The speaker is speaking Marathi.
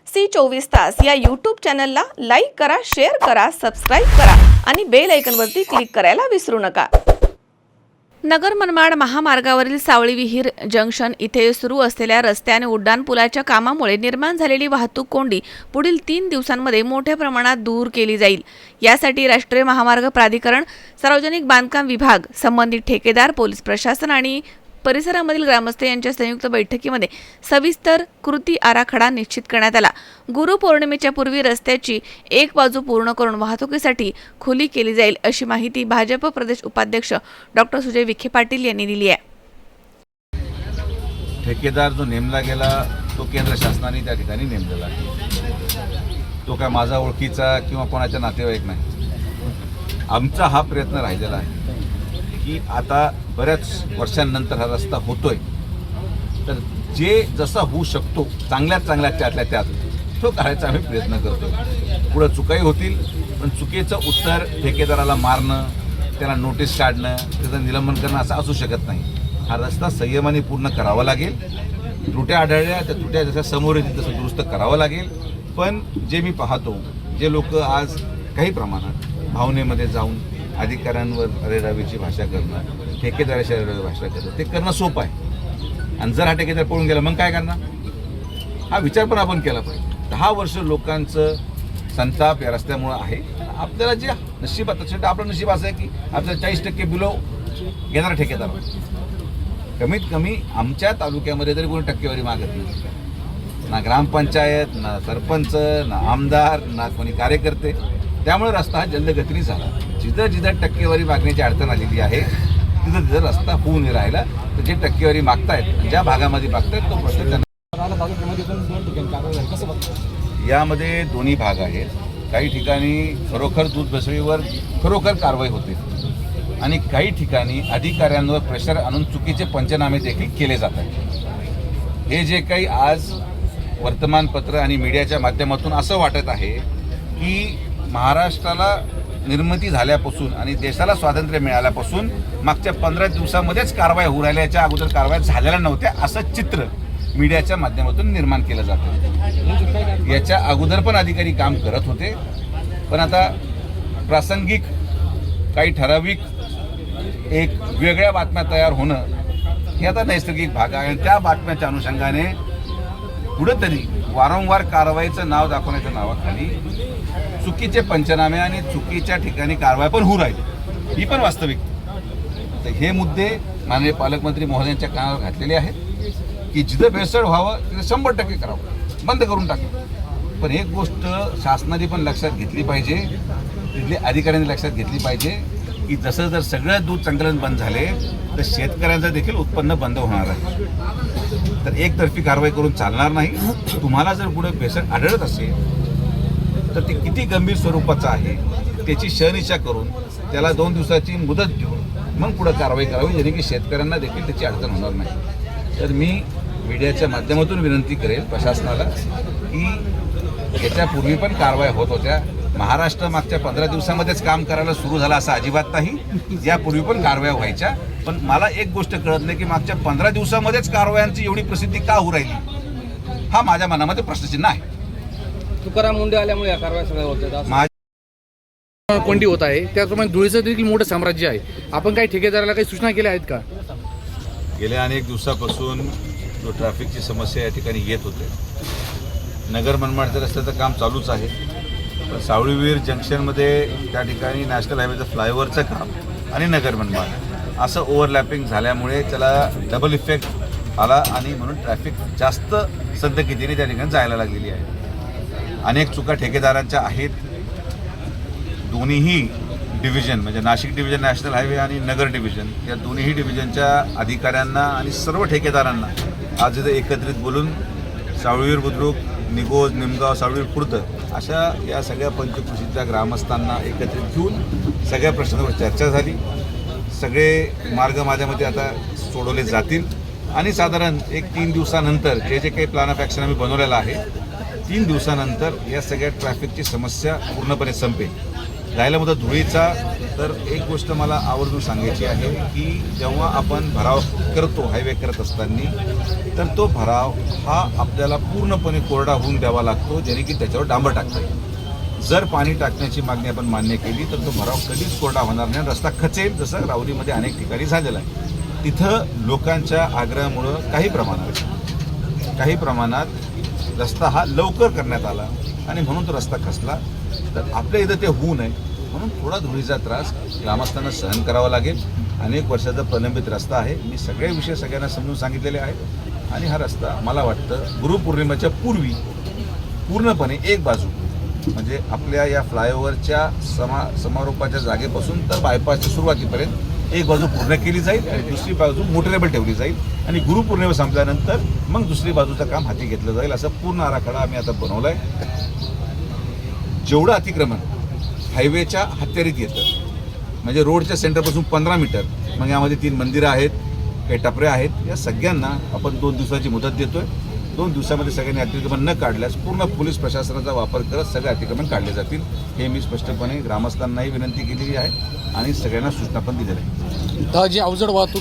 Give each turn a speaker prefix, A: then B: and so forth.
A: C24 तास या यूट्यूब चॅनलला लाईक करा, शेअर करा, सबस्क्राईब करा आणि बेल आयकॉनवरती क्लिक करायला विसरू नका. नगर मनमाड महामार्गावरील सावळी विहीर जंक्शन इथे सुरू असलेल्या रस्ते आणि उड्डाणपुलाच्या कामामुळे निर्माण झालेली वाहतूक कोंडी पुढील 3 दिवसांमध्ये मोठ्या प्रमाणात दूर केली जाईल. यासाठी राष्ट्रीय महामार्ग प्राधिकरण, सार्वजनिक बांधकाम विभाग, संबंधित ठेकेदार, पोलीस प्रशासन आणि परिसरामधील ग्रामस्थ यांच्या संयुक्त बैठकीमध्ये सविस्तर कृती आराखडा निश्चित करण्यात आला. गुरुपौर्णिमेच्या पूर्वी रस्त्याची एक बाजू पूर्ण करून वाहतुकीसाठी खुली केली जाईल, अशी माहिती भाजप प्रदेश उपाध्यक्ष डॉक्टर सुजय विखे पाटील यांनी दिली आहे.
B: ठेकेदार जो नेमला गेला तो केंद्र शासनाने त्या ठिकाणी नेमलेला आहे. तो काय माझा ओळखीचा किंवा कोणाच्या नातेवाईक नाही. आमचा हा प्रयत्न राहिलेला आहे की आता बऱ्याच वर्षांनंतर हा रस्ता होतोय, तर जे जसा होऊ शकतो चांगल्यात चांगल्या त्यातल्या त्यात तो करायचा आम्ही प्रयत्न करतो. पुढं चुकाही होतील, पण चुकीचं उत्तर ठेकेदाराला मारणं, त्याला नोटीस काढणं, त्याचं निलंबन करणं असं असू शकत नाही. हा रस्ता संयमाने पूर्ण करावा लागेल. त्रुट्या आढळल्या त्या त्रुट्या जसं समोर येतील तसं दुरुस्त करावं लागेल. पण जे मी पाहतो, जे लोक आज काही प्रमाणात भावनेमध्ये जाऊन अधिकाऱ्यांवर अरेरावीची भाषा करणं, ठेकेदाराशी अरेरावी भाषा करणं, ते करणं सोपं आहे. आणि जर हा ठेकेदार पळून गेला मग काय करणार, हा विचार पण आपण केला पाहिजे. 10 वर्ष लोकांचं संताप या रस्त्यामुळं आहे. आपल्याला जे नशिबात असेल, आपलं नशीब असं आहे की आपल्याला 40% बिलो घेणारा ठेकेदार. कमीत कमी आमच्या तालुक्यामध्ये तरी कोणी टक्केवारी मागत नाही. ना ग्रामपंचायत, ना सरपंच, ना आमदार, ना कोणी कार्यकर्ते. त्यामुळे रस्ता हा जलदगतीने झाला. जिथं जिथं टक्केवारी मागण्याची अडचण आलेली आहे तिथं तिथं रस्ता होऊन राहिला. तर जे टक्केवारी मागतायत, ज्या भागामध्ये मागतायत तो प्रश्न त्यांना. यामध्ये दोन्ही भाग आहेत. काही ठिकाणी खरोखर दूध भेसळीवर खरोखर कारवाई होते आणि काही ठिकाणी अधिकाऱ्यांवर प्रेशर आणून चुकीचे पंचनामे देखील केले जातात. हे जे काही आज वर्तमानपत्र आणि मीडियाच्या माध्यमातून असं वाटत आहे की महाराष्ट्राला निर्मिती झाल्यापासून आणि देशाला स्वातंत्र्य मिळाल्यापासून मागच्या 15 दिवसामध्येच कारवाई होऊ राहिल्या, याच्या अगोदर कारवाई झालेल्या नव्हत्या, असं चित्र मीडियाच्या माध्यमातून निर्माण केलं जातं. याच्या अगोदर पण अधिकारी काम करत होते, पण आता प्रासंगिक काही ठराविक एक वेगळ्या बातम्या तयार होणं हे आता नैसर्गिक भाग आहे. आणि त्या बातम्याच्या अनुषंगाने कुठंतरी वारंवार कारवाईचं नाव दाखवण्याच्या नावाखाली चुकीचे पंचनामे आणि चुकीच्या ठिकाणी कारवाई पण होऊ राहिली, ही पण वास्तविकता. तर हे मुद्दे माननीय पालकमंत्री महोदयांच्या कानावर घातलेले आहेत की जिथं भेसळ व्हावं तिथं 100% करावं, बंद करून टाकावं. पण एक गोष्ट शासनाने पण लक्षात घेतली पाहिजे, तिथले अधिकाऱ्यांनी लक्षात घेतली पाहिजे की जसं जर सगळं दूध संकलन बंद झाले तर शेतकऱ्यांचं देखील उत्पन्न बंद होणार आहे. तर एकतर्फी कारवाई करून चालणार नाही. तुम्हाला जर पुढे भेसळ आढळत असेल तर ते किती गंभीर स्वरूपाचं आहे त्याची शहनिशा करून त्याला 2 दिवसाची मुदत देऊन मग पुढे कारवाई करावी, जेणे की शेतकऱ्यांना देखील त्याची अडचण होणार नाही. तर मी मीडियाच्या माध्यमातून विनंती करेल प्रशासनाला की याच्यापूर्वी पण कारवाई होत होत्या. महाराष्ट्र मागच्या 15 दिवसामध्येच काम करायला सुरू झालं असं अजिबात नाही. यापूर्वी पण कारवाया व्हायच्या. पण मला एक गोष्ट कळत नाही की मागच्या 15 दिवसामध्येच कारवायांची एवढी प्रसिद्धी का होऊ राहिली, हा माझ्या मनामध्ये प्रश्नचिन्ह आहे.
C: तुकाराम मुंडे आल्यामुळे या कारवाई सगळ्या होतात, कोंडी होत आहे. त्याचप्रमाणे धुळीचं देखील मोठं साम्राज्य आहे. आपण काही ठेकेदाराला काही सूचना केल्या आहेत का?
B: गेल्या अनेक दिवसापासून जो ट्रॅफिकची समस्या या ठिकाणी येत होते, नगर मनमाडच्या रस्त्याचं काम चालूच आहे, पण सावळी विहीर जंक्शनमध्ये त्या ठिकाणी नॅशनल हायवेचं फ्लायओव्हरचं काम आणि नगर मनमाड असं ओव्हरलॅपिंग झाल्यामुळे त्याला डबल इफेक्ट आला आणि म्हणून ट्रॅफिक जास्त संतगतीने त्या ठिकाणी जायला लागलेली आहे. अनेक चुका ठेकेदारांच्या आहेत. दोन्हीही डिव्हिजन म्हणजे नाशिक डिव्हिजन नॅशनल हायवे आणि नगर डिव्हिजन या दोन्हीही डिव्हिजनच्या अधिकाऱ्यांना आणि सर्व ठेकेदारांना आज इथं एकत्रित बोलून सावळीवीर बुद्रुक, निगोज, निमगाव, सावळीवीर खुर्द अशा या सगळ्या पंचकृषीच्या ग्रामस्थांना एकत्रित घेऊन सगळ्या प्रश्नांवर चर्चा झाली. सगळे मार्ग माझ्यामध्ये आता सोडवले जातील आणि साधारण एक 3 दिवसानंतर जे काही प्लॅन ऑफ ॲक्शन आम्ही बनवलेला आहे, 3 दिवसानंतर या सगळ्या ट्रॅफिकची समस्या पूर्णपणे संपेल. राहिला मुद्दा धुळीचा, तर एक गोष्ट मला आवर्जून सांगायची आहे की जेव्हा आपण भराव करतो हायवे करत असताना, तर तो भराव हा आपल्याला पूर्णपणे कोरडा होऊन द्यावा लागतो, जेणे की त्याच्यावर डांबर टाकता येईल. जर पाणी टाकण्याची मागणी आपण मान्य केली तर तो भराव कधीच कोरडा होणार नाही, रस्ता खचेल, जसं राहुरीमध्ये अनेक ठिकाणी झालेलं आहे. तिथं लोकांच्या आग्रहामुळं काही प्रमाणात रस्ता हा लवकर करण्यात आला आणि म्हणून तो रस्ता खचला. तर आपल्या इथं ते होऊ नये म्हणून थोडा धुळीचा त्रास ग्रामस्थांना सहन करावा लागेल. अनेक वर्षाचा प्रलंबित रस्ता आहे, मी सगळे विषय सगळ्यांना समजून सांगितलेले आहेत आणि हा रस्ता मला वाटतं गुरुपौर्णिमेच्या पूर्वी पूर्णपणे एक बाजू म्हणजे आपल्या या फ्लायओव्हरच्या समारोपाच्या जागेपासून तर बायपासच्या सुरुवातीपर्यंत एक बाजू पूर्ण केली जाईल आणि दुसरी बाजू मोटरेबल ठेवली जाईल आणि गुरुपौर्णिमा संपल्यानंतर मग दुसरी बाजूचं काम हाती घेतलं जाईल. असं पूर्ण आराखडा आम्ही आता बनवला आहे. जेवढं अतिक्रमण हायवेच्या हत्यारीत येतं म्हणजे रोडच्या सेंटरपासून 15 मीटर, मग यामध्ये 3 मंदिरं आहेत, काही टपऱ्या आहेत, या सगळ्यांना आपण 2 दिवसाची मुदत देतोय. 2 दिवसामध्ये सगळ्यांनी अतिक्रमण न काढल्यास पूर्ण पोलीस प्रशासनाचा वापर करत सगळे अतिक्रमण काढले जातील. हे मी स्पष्टपणे ग्रामस्थांनाही विनंती केलेली आहे आणि सगळ्यांना सूचना पण दिलेल्या आहे.
C: जी अवजड वाहतूक